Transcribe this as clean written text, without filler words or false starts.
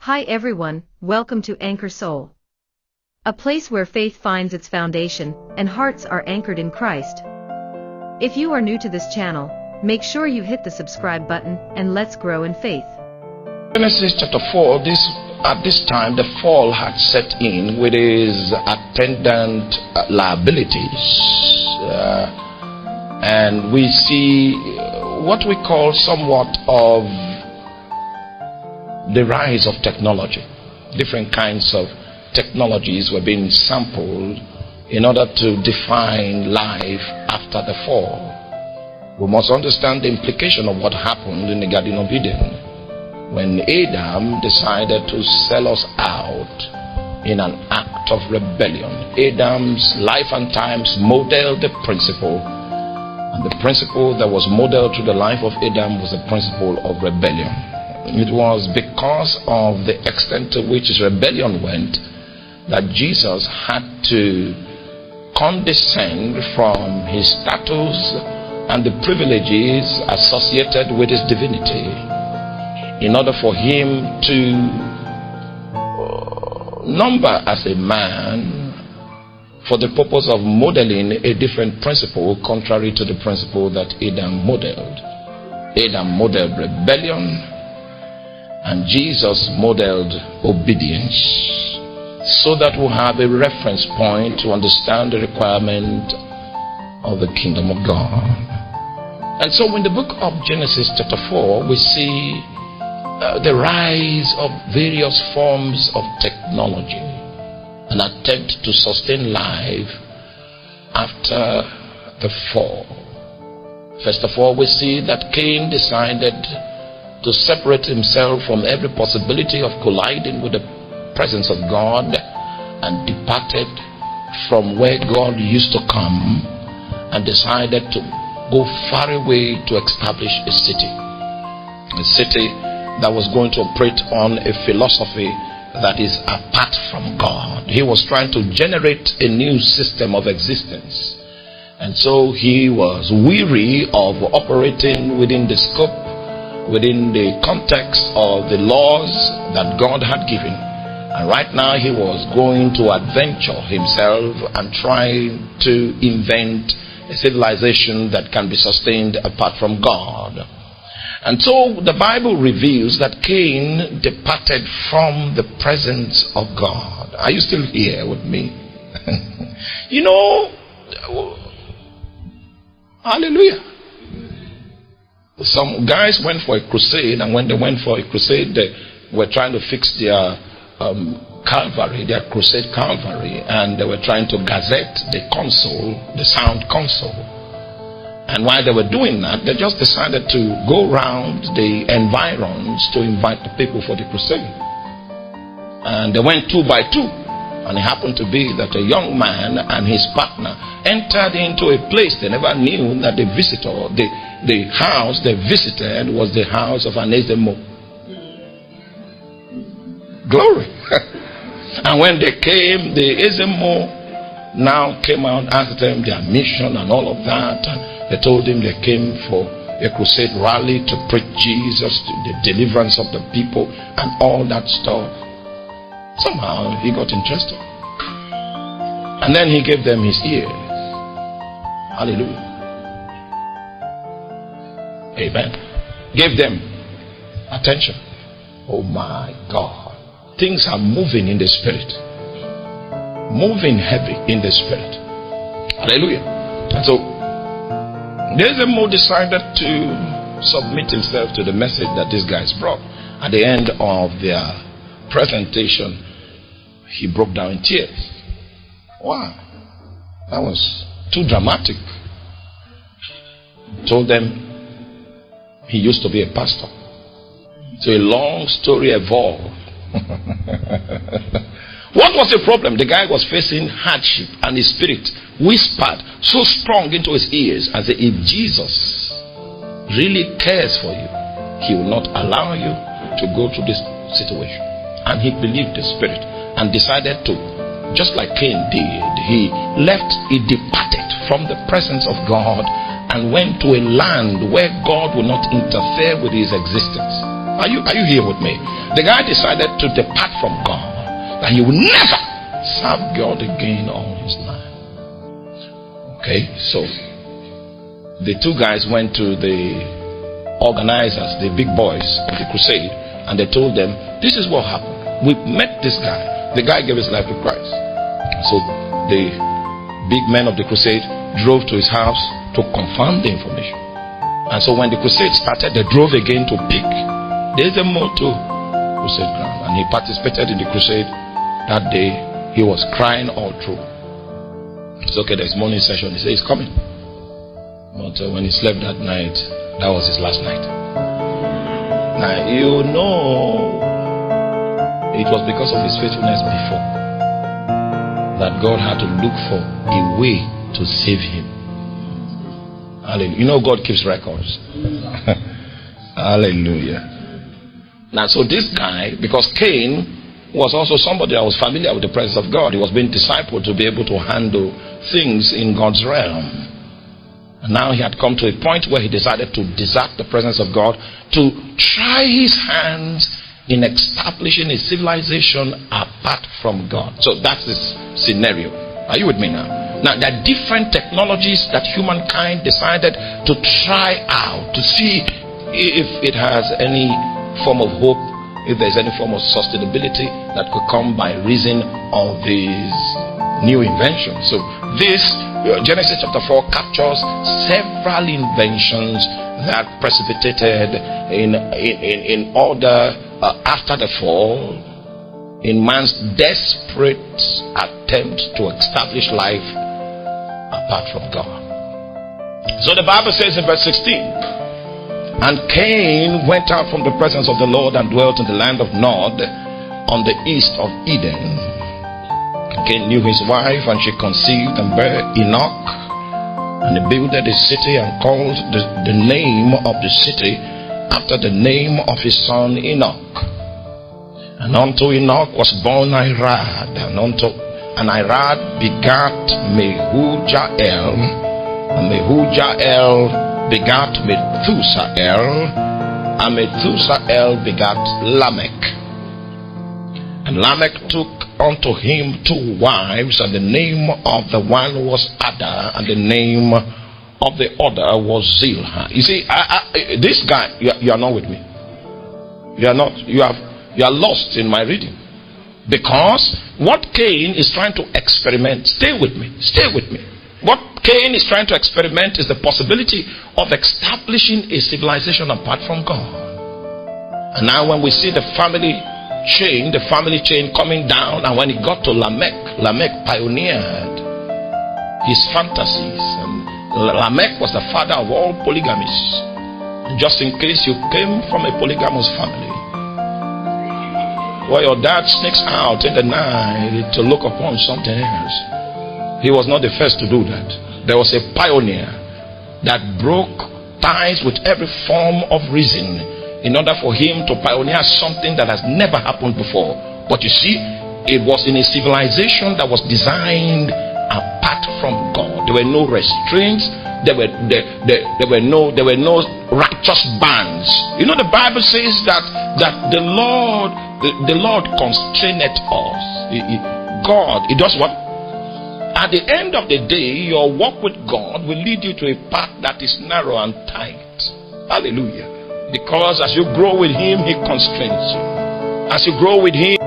Hi everyone, welcome to Anchor Soul. A place where faith finds its foundation and hearts are anchored in Christ. If you are new to this channel, make sure you hit the subscribe button and let's grow in faith. Genesis chapter 4, at this time the fall had set in with its attendant liabilities. And we see what we call somewhat of the rise of technology. Different kinds of technologies were being sampled in order to define life after the fall. We must understand the implication of what happened in the Garden of Eden when Adam decided to sell us out in an act of rebellion. Adam's life and times modeled the principle, and the principle that was modeled through the life of Adam was the principle of rebellion. It was because of the extent to which his rebellion went that Jesus had to condescend from his status and the privileges associated with his divinity in order for him to number as a man for the purpose of modeling a different principle contrary to the principle that Adam modeled. Adam modeled rebellion, and Jesus modeled obedience, so that we'll have a reference point to understand the requirement of the kingdom of God. And so in the book of Genesis chapter 4, we see the rise of various forms of technology, an attempt to sustain life after the fall. First of all, we see that Cain decided to separate himself from every possibility of colliding with the presence of God and departed from where God used to come and decided to go far away to establish a city that was going to operate on a philosophy that is apart from God. He was trying to generate a new system of existence, and so he was weary of operating within the scope, within the context of the laws that God had given. And right now he was going to adventure himself and try to invent a civilization that can be sustained apart from God. And so the Bible reveals that Cain departed from the presence of God. Are you still here with me? You know, hallelujah. Some guys went for a crusade, and when they went for a crusade, they were trying to fix their Calvary, their crusade Calvary, and they were trying to gazette the console, the sound console. And while they were doing that, they just decided to go around the environs to invite the people for the crusade. And they went 2 by 2. And it happened to be that a young man and his partner entered into a place they never knew that the visitor, the house they visited was the house of an Ezemo. Glory. And when they came, the Ezemo now came out, asked them their mission and all of that. And they told him they came for a crusade rally to preach Jesus, to the deliverance of the people and all that stuff. Somehow he got interested. And then he gave them his ears. Hallelujah. Amen. Gave them attention. Oh my God. Things are moving in the spirit. Moving heavy in the spirit. Hallelujah. And so Ezemo decided to submit himself to the message that these guys brought. At the end of their presentation, he broke down in tears. Wow, that was too dramatic. He told them he used to be a pastor. So a long story evolved. What was the problem? The guy was facing hardship, and his spirit whispered so strong into his ears and said, if Jesus really cares for you, he will not allow you to go through this situation. And he believed the spirit and decided to, just like Cain did, he departed from the presence of God and went to a land where God would not interfere with his existence. Are you here with me? The guy decided to depart from God, that he would never serve God again all his life. Okay, so the two guys went to the organizers, the big boys of the crusade, and they told them, this is what happened. We met this guy. The guy gave his life to Christ. So the big men of the crusade drove to his house to confirm the information. And so when the crusade started, they drove again to pick the motto crusade ground. And he participated in the crusade that day. He was crying all through. It's okay, there's morning session. He said he's coming. But when he slept that night, that was his last night. Now you know, it was because of his faithfulness before that God had to look for a way to save him. Hallelujah. You know God keeps records. Hallelujah. Now so this guy, because Cain was also somebody that was familiar with the presence of God. He was being discipled to be able to handle things in God's realm. And now he had come to a point where he decided to desert the presence of God, to try his hands in establishing a civilization apart from God. So that's this scenario. Are you with me now? Now there are different technologies that humankind decided to try out to see if it has any form of hope, if there's any form of sustainability that could come by reason of these new inventions. So this Genesis chapter 4 captures several inventions that precipitated in order after the fall, in man's desperate attempt to establish life apart from God. So the Bible says in verse 16, and Cain went out from the presence of the Lord and dwelt in the land of Nod on the east of Eden. Cain knew his wife, and she conceived and bare Enoch. And he builded a city and called the name of the city after the name of his son Enoch. And unto Enoch was born Irad, and Irad begat Mehujael, and Mehujael begat Methusael, and Methusael begat Lamech. And Lamech took unto him two wives, and the name of the one was Ada, and the name of the other was Zilha. You see, this guy, you are not with me. You are not. You are lost in my reading. Because what Cain is trying to experiment, stay with me. What Cain is trying to experiment is the possibility of establishing a civilization apart from God. And now when we see the family chain coming down, and when it got to Lamech pioneered his fantasies, and Lamech was the father of all polygamies. Just in case you came from a polygamous family, where your dad sneaks out in the night to look upon something else, he was not the first to do that. There was a pioneer that broke ties with every form of reason in order for him to pioneer something that has never happened before. But you see, it was in a civilization that was designed apart from God. There were no restraints. There were no righteous bands. You know, the Bible says that the Lord constraineth us. God, it does what? At the end of the day, your walk with God will lead you to a path that is narrow and tight. Hallelujah. Because as you grow with Him, He constrains you. As you grow with Him,